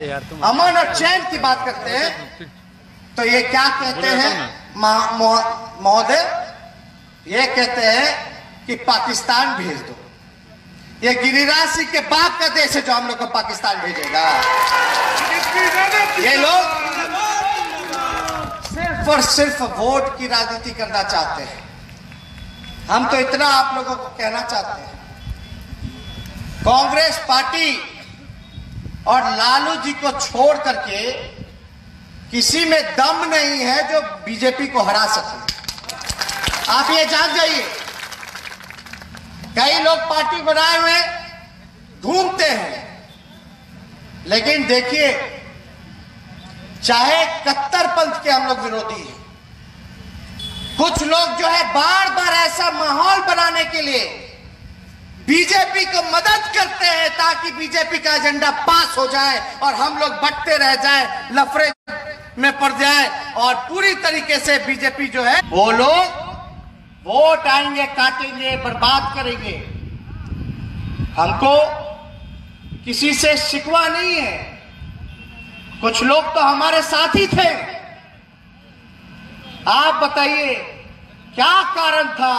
अमन और चैन की बात करते हैं तो ये क्या कहते हैं महोदय? ये कहते हैं कि पाकिस्तान भेज दो। ये गिरिराज सिंह के बाप का देश है जो हम लोग को पाकिस्तान भेजेगा। ये लोग सिर्फ और सिर्फ वोट की राजनीति करना चाहते हैं। हम तो इतना आप लोगों को कहना चाहते हैं, कांग्रेस पार्टी और लालू जी को छोड़ करके किसी में दम नहीं है जो बीजेपी को हरा सके। आप ये जान जाइए। कई लोग पार्टी बनाए हुए घूमते हैं, लेकिन देखिए, चाहे कट्टरपंथ के हम लोग विरोधी हैं, कुछ लोग जो है बार बार ऐसा माहौल बनाने के लिए बीजेपी को मदद करते हैं ताकि बीजेपी का एजेंडा पास हो जाए और हम लोग बंटते रह जाए, लफड़े में पड़ जाए और पूरी तरीके से बीजेपी जो है वो लोग वोट आएंगे, काटेंगे, बर्बाद करेंगे। हमको किसी से शिकवा नहीं है। कुछ लोग तो हमारे साथी थे। आप बताइए क्या कारण था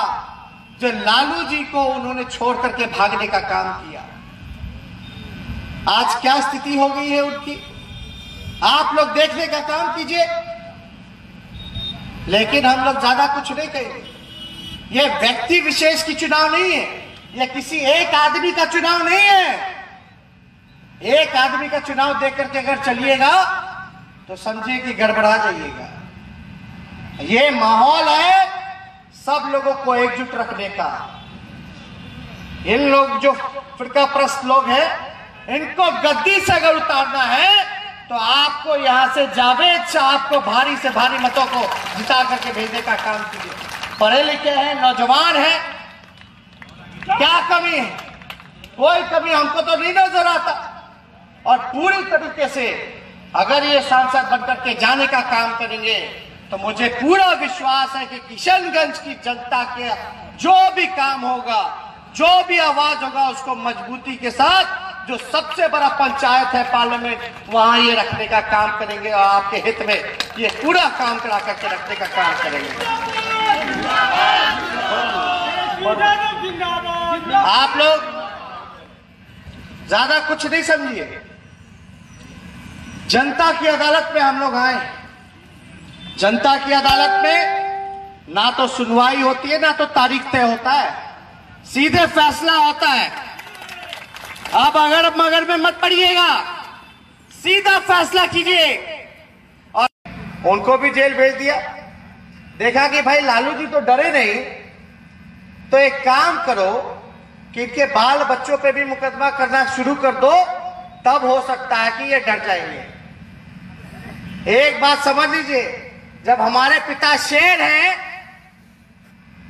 जो लालू जी को उन्होंने छोड़ करके भागने का काम किया? आज क्या स्थिति हो गई है उनकी, आप लोग देखने का काम कीजिए। लेकिन हम लोग ज्यादा कुछ नहीं कहेंगे। ये व्यक्ति विशेष की चुनाव नहीं है, यह किसी एक आदमी का चुनाव नहीं है। एक आदमी का चुनाव देख करके अगर चलिएगा तो समझिए कि गड़बड़ा जाइएगा। ये माहौल है सब लोगों को एकजुट रखने का। इन लोग जो फिरका प्रस्त लोग हैं, इनको गद्दी से अगर उतारना है तो आपको यहां से जावेद साहब को भारी से भारी मतों को जिता करके भेजने का काम कीजिए। पढ़े लिखे हैं, नौजवान हैं, क्या कमी है? कोई कमी हमको तो नहीं नजर आता। और पूरी तरीके से अगर ये सांसद बनकर के जाने का काम करेंगे तो मुझे पूरा विश्वास है कि किशनगंज की जनता के जो भी काम होगा, जो भी आवाज होगा, उसको मजबूती के साथ जो सबसे बड़ा पंचायत है पार्लियामेंट, वहां ये रखने का काम करेंगे और आपके हित में ये पूरा काम करा करके रखने का काम करेंगे। आप लोग ज्यादा कुछ नहीं समझिए। जनता की अदालत में हम लोग आए। जनता की अदालत में ना तो सुनवाई होती है, ना तो तारीख तय होता है, सीधे फैसला होता है। आप अगर मगर में मत पड़िएगा, सीधा फैसला कीजिए। और उनको भी जेल भेज दिया। देखा कि भाई लालू जी तो डरे नहीं, तो एक काम करो कि इनके बाल बच्चों पे भी मुकदमा करना शुरू कर दो, तब हो सकता है कि ये डर जाएंगे। एक बात समझ लीजिए, जब हमारे पिता शेर हैं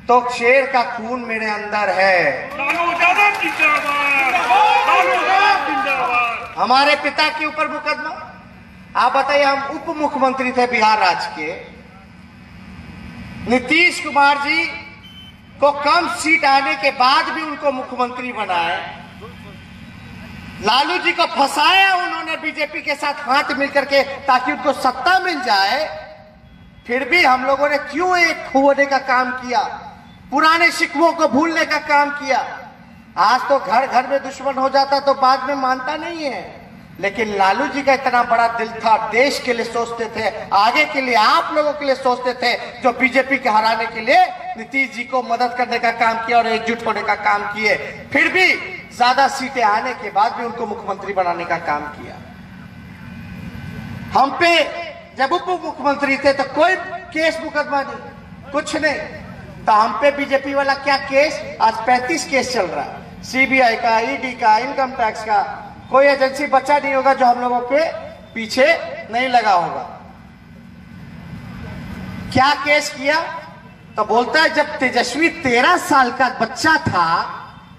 तो शेर का खून मेरे अंदर है। हमारे पिता के ऊपर मुकदमा। आप बताइए, हम उप मुख्यमंत्री थे बिहार राज्य के, नीतीश कुमार जी को कम सीट आने के बाद भी उनको मुख्यमंत्री बनाए। लालू जी को फंसाया उन्होंने बीजेपी के साथ हाथ मिलकर के ताकि उनको सत्ता मिल जाए। फिर भी हम लोगों ने क्यों एक खोने का काम किया, पुराने शिकवों को भूलने का काम किया। आज तो घर घर में दुश्मन हो जाता तो बाद में मानता नहीं है, लेकिन लालू जी का इतना बड़ा दिल था, देश के लिए सोचते थे, आगे के लिए, आप लोगों के लिए सोचते थे, जो बीजेपी के हराने के लिए नीतीश जी को मदद करने का काम किया और एकजुट होने का काम किए। फिर भी ज्यादा सीटें आने के बाद भी उनको मुख्यमंत्री बनाने का काम किया। हम पे जब उप मुख्यमंत्री थे तो कोई केस मुकदमा नहीं, कुछ नहीं, तो हम पे बीजेपी वाला क्या केस? आज 35 केस चल रहा है, सीबीआई का, ईडी का, इनकम टैक्स का। कोई एजेंसी बचा नहीं होगा जो हम लोगों के पीछे नहीं लगा होगा। क्या केस किया? तो बोलता है जब तेजस्वी 13 साल का बच्चा था,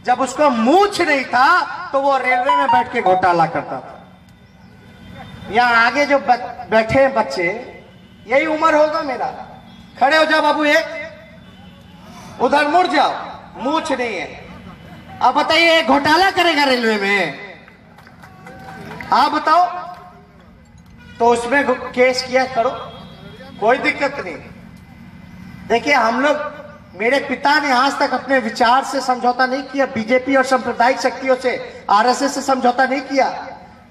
जब उसको मूंछ नहीं था, तो वो रेलवे में बैठ के घोटाला करता था। यहाँ आगे जो बैठे हैं बच्चे, यही उम्र होगा मेरा। खड़े हो जाओ बाबू, एक उधर मुड़ जाओ, मूंछ नहीं है। अब बताइए घोटाला करेगा रेलवे में? आप बताओ, तो उसमें केस किया करो, कोई दिक्कत नहीं। देखिए हम लोग, मेरे पिता ने आज तक अपने विचार से समझौता नहीं किया, बीजेपी और सांप्रदायिक शक्तियों से, आरएसएस से समझौता नहीं किया,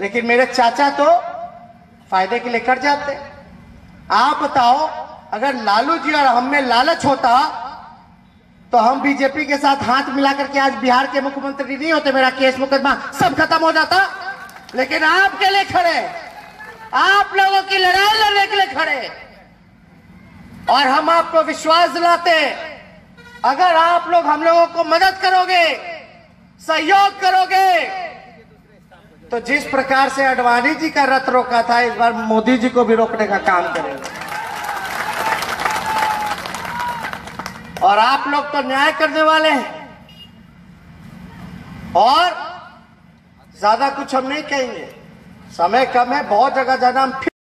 लेकिन मेरे चाचा तो फायदे के लिए कर जाते। आप बताओ, अगर लालू जी और हम में लालच होता तो हम बीजेपी के साथ हाथ मिलाकर के आज बिहार के मुख्यमंत्री नहीं होते, मेरा केस मुकदमा सब खत्म हो जाता। लेकिन आपके लिए खड़े, आप लोगों की लड़ाई लड़ने के लिए खड़े, और हम आपको विश्वास दिलाते हैं अगर आप लोग हम लोगों को मदद करोगे, सहयोग करोगे, तो जिस प्रकार से अडवाणी जी का रथ रोका था, इस बार मोदी जी को भी रोकने का काम करेंगे। और आप लोग तो न्याय करने वाले हैं, और ज्यादा कुछ हम नहीं कहेंगे, समय कम है, बहुत जगह जाना हम